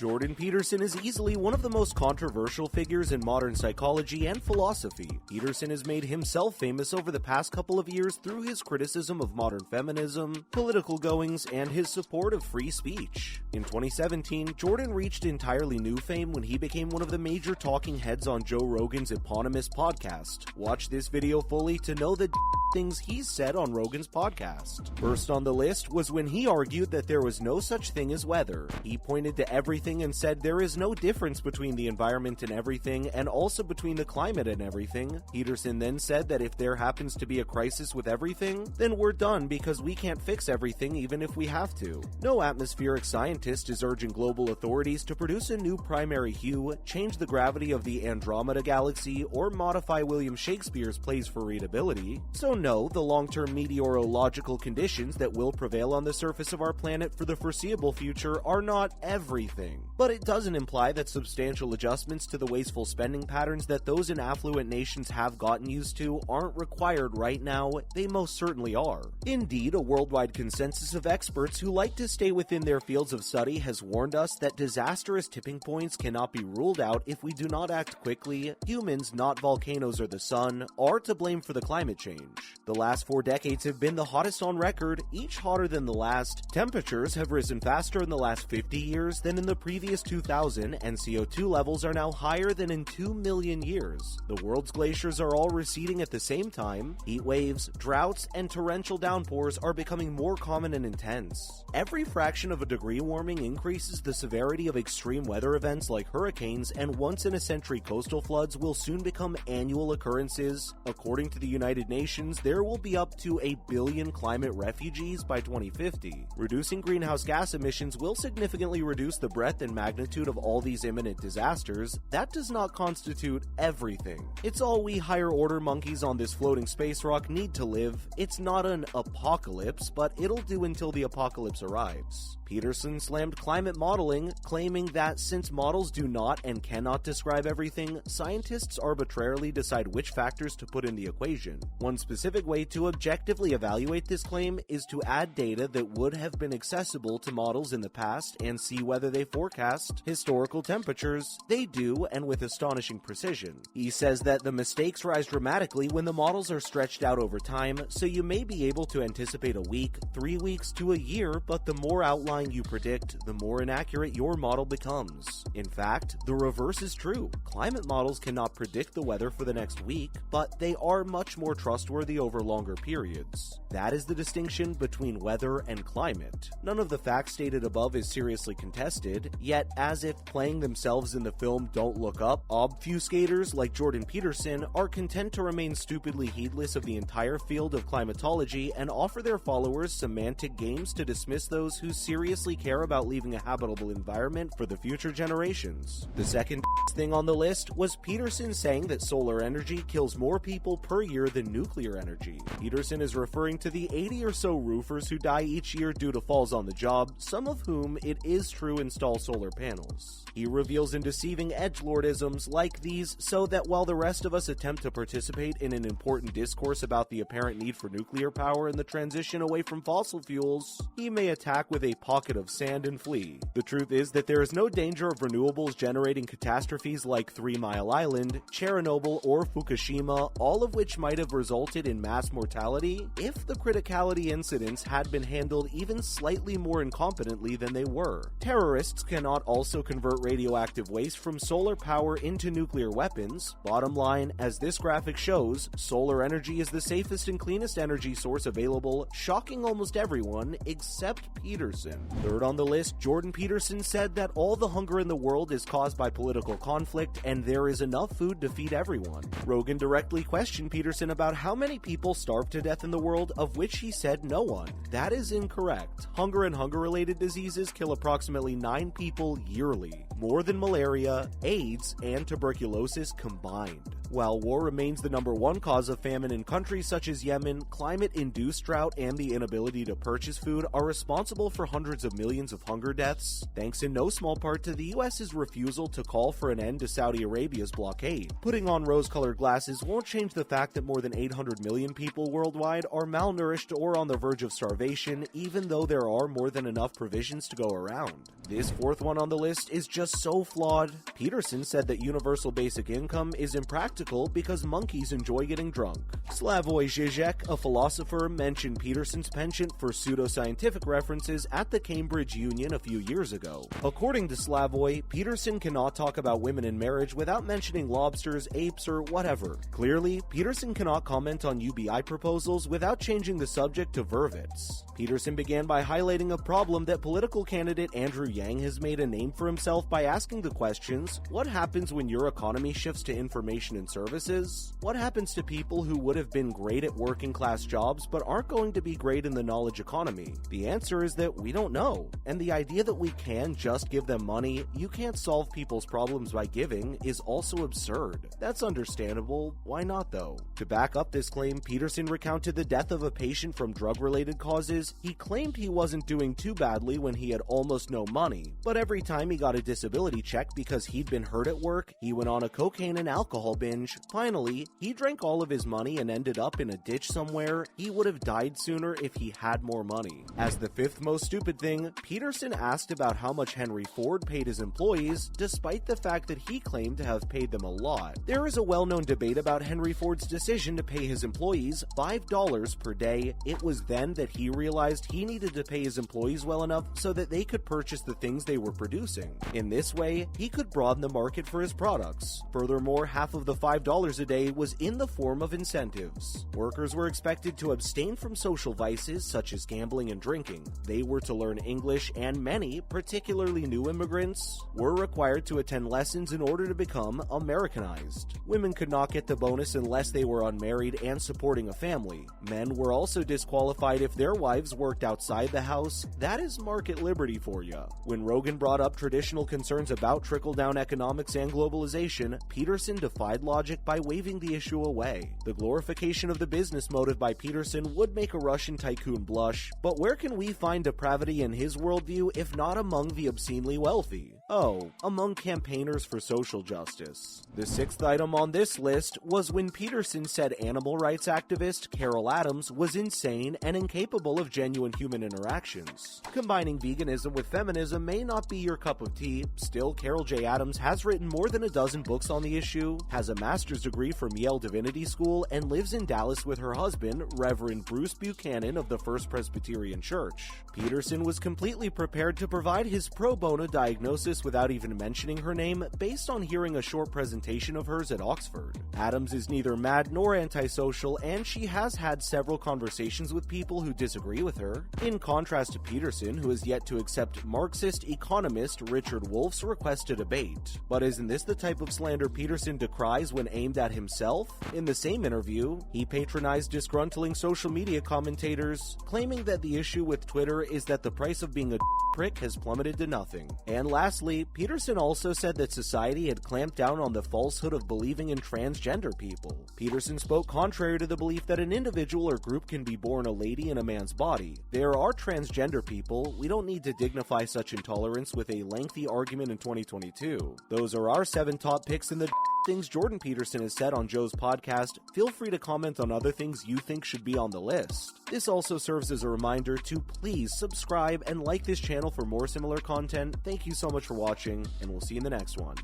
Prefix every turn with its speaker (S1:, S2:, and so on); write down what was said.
S1: Jordan Peterson is easily one of the most controversial figures in modern psychology and philosophy. Peterson has made himself famous over the past couple of years through his criticism of modern feminism, political goings, and his support of free speech. In 2017, Jordan reached entirely new fame when he became one of the major talking heads on Joe Rogan's eponymous podcast. Watch this video fully to know the things he's said on Rogan's podcast. First on the list was when he argued that there was no such thing as weather. He pointed to everything and said there is no difference between the environment and everything, and also between the climate and everything. Peterson then said that if there happens to be a crisis with everything, then we're done because we can't fix everything even if we have to. No atmospheric scientist is urging global authorities to produce a new primary hue, change the gravity of the Andromeda galaxy, or modify William Shakespeare's plays for readability. So no, the long-term meteorological conditions that will prevail on the surface of our planet for the foreseeable future are not everything. But it doesn't imply that substantial adjustments to the wasteful spending patterns that those in affluent nations have gotten used to aren't required right now. They most certainly are. Indeed, a worldwide consensus of experts who like to stay within their fields of study has warned us that disastrous tipping points cannot be ruled out if we do not act quickly. Humans, not volcanoes or the sun, are to blame for the climate change. The last 4 decades have been the hottest on record, each hotter than the last. Temperatures have risen faster in the last 50 years than in the previous 2000, and CO2 levels are now higher than in 2 million years. The world's glaciers are all receding at the same time. Heat waves, droughts, and torrential downpours are becoming more common and intense. Every fraction of a degree warming increases the severity of extreme weather events like hurricanes, and once-in-a-century coastal floods will soon become annual occurrences. According to the United Nations, there will be up to 1 billion climate refugees by 2050. Reducing greenhouse gas emissions will significantly reduce the breadth and magnitude of all these imminent disasters. That does not constitute everything. It's all we higher-order monkeys on this floating space rock need to live. It's not an apocalypse, but it'll do until the apocalypse arrives. Peterson slammed climate modeling, claiming that since models do not and cannot describe everything, scientists arbitrarily decide which factors to put in the equation. One specific way to objectively evaluate this claim is to add data that would have been accessible to models in the past and see whether they forecast historical temperatures. They do, and with astonishing precision. He says that the mistakes rise dramatically when the models are stretched out over time, so you may be able to anticipate a week, 3 weeks to a year, but the more outlying you predict, the more inaccurate your model becomes. In fact, the reverse is true. Climate models cannot predict the weather for the next week, but they are much more trustworthy over longer periods. That is the distinction between weather and climate. None of the facts stated above is seriously contested, yet as if playing themselves in the film Don't Look Up, obfuscators like Jordan Peterson are content to remain stupidly heedless of the entire field of climatology and offer their followers semantic games to dismiss those who seriously care about leaving a habitable environment for the future generations. The second thing on the list was Peterson saying that solar energy kills more people per year than nuclear energy. Peterson is referring to the 80 or so roofers who die each year due to falls on the job, some of whom it is true install solar panels. He reveals in deceiving edgelordisms like these so that while the rest of us attempt to participate in an important discourse about the apparent need for nuclear power and the transition away from fossil fuels, he may attack with a pocket of sand and flee. The truth is that there is no danger of renewables generating catastrophes like 3 Mile Island, Chernobyl, or Fukushima, all of which might have resulted in mass mortality if the criticality incidents had been handled even slightly more incompetently than they were. Terrorists cannot also convert radioactive waste from solar power into nuclear weapons. Bottom line, as this graphic shows, solar energy is the safest and cleanest energy source available, shocking almost everyone except Peterson. Third on the list, Jordan Peterson said that all the hunger in the world is caused by political conflict and there is enough food to feed everyone. Rogan directly questioned Peterson about how many people starve to death in the world, of which he said no one. That is incorrect. Hunger and hunger-related diseases kill approximately 9 people yearly. more than malaria, AIDS, and tuberculosis combined. While war remains the #1 cause of famine in countries such as Yemen, climate-induced drought and the inability to purchase food are responsible for hundreds of millions of hunger deaths, thanks in no small part to the US's refusal to call for an end to Saudi Arabia's blockade. Putting on rose-colored glasses won't change the fact that more than 800 million people worldwide are malnourished or on the verge of starvation, even though there are more than enough provisions to go around. This fourth one on the list is just so flawed. Peterson said that universal basic income is impractical because monkeys enjoy getting drunk. Slavoj Žižek, a philosopher, mentioned Peterson's penchant for pseudoscientific references at the Cambridge Union a few years ago. According to Slavoj, Peterson cannot talk about women in marriage without mentioning lobsters, apes, or whatever. Clearly, Peterson cannot comment on UBI proposals without changing the subject to vervets. Peterson began by highlighting a problem that political candidate Andrew Yang has made a name for himself by asking the questions: what happens when your economy shifts to information and services? What happens to people who would have been great at working class jobs but aren't going to be great in the knowledge economy? The answer is that we don't know. And the idea that we can just give them money, you can't solve people's problems by giving, is also absurd. That's understandable. Why not though? To back up this claim, Peterson recounted the death of a patient from drug-related causes. He claimed he wasn't doing too badly when he had almost no money, but every time he got a disability check because he'd been hurt at work, he went on a cocaine and alcohol binge. Finally, he drank all of his money and ended up in a ditch somewhere. He would have died sooner if he had more money. As the fifth most stupid thing, Peterson asked about how much Henry Ford paid his employees, despite the fact that he claimed to have paid them a lot. There is a well-known debate about Henry Ford's decision to pay his employees $5 per day. It was then that he realized he needed to pay his employees well enough so that they could purchase the things they were producing. In this way, he could broaden the market for his products. Furthermore, half of the $5 a day was in the form of incentives. Workers were expected to abstain from social vices such as gambling and drinking. They were to learn English, and many, particularly new immigrants, were required to attend lessons in order to become Americanized. Women could not get the bonus unless they were unmarried and supporting a family. Men were also disqualified if their wives worked outside the house. That is market liberty for ya. When Rogan brought up traditional concerns about trickle-down economics and globalization, Peterson defied logic by waving the issue away. The glorification of the business motive by Peterson would make a Russian tycoon blush, but where can we find depravity in his worldview if not among the obscenely wealthy? Oh, among campaigners for social justice. The sixth item on this list was when Peterson said animal rights activist Carol Adams was insane and incapable of genuine human interactions. Combining veganism with feminism may not be your cup of tea. Still, Carol J. Adams has written more than a dozen books on the issue, has a master's degree from Yale Divinity School, and lives in Dallas with her husband, Reverend Bruce Buchanan of the First Presbyterian Church. Peterson was completely prepared to provide his pro bono diagnosis without even mentioning her name, based on hearing a short presentation of hers at Oxford. Adams is neither mad nor antisocial, and she has had several conversations with people who disagree with her. In contrast to Peterson, who has yet to accept Marxist economist Richard Wolff's request to debate. But isn't this the type of slander Peterson decries when aimed at himself? In the same interview, he patronized disgruntling social media commentators, claiming that the issue with Twitter is that the price of being a prick has plummeted to nothing. And lastly, Peterson also said that society had clamped down on the falsehood of believing in transgender people. Peterson spoke contrary to the belief that an individual or group can be born a lady in a man's body. There are transgender people. We don't need to dignify such intolerance with a lengthy argument in 2022. Those are our 7 top picks in the things Jordan Peterson has said on Joe's podcast. Feel free to comment on other things you think should be on the list. This also serves as a reminder to please subscribe and like this channel for more similar content. Thank you so much for watching, and we'll see you in the next one.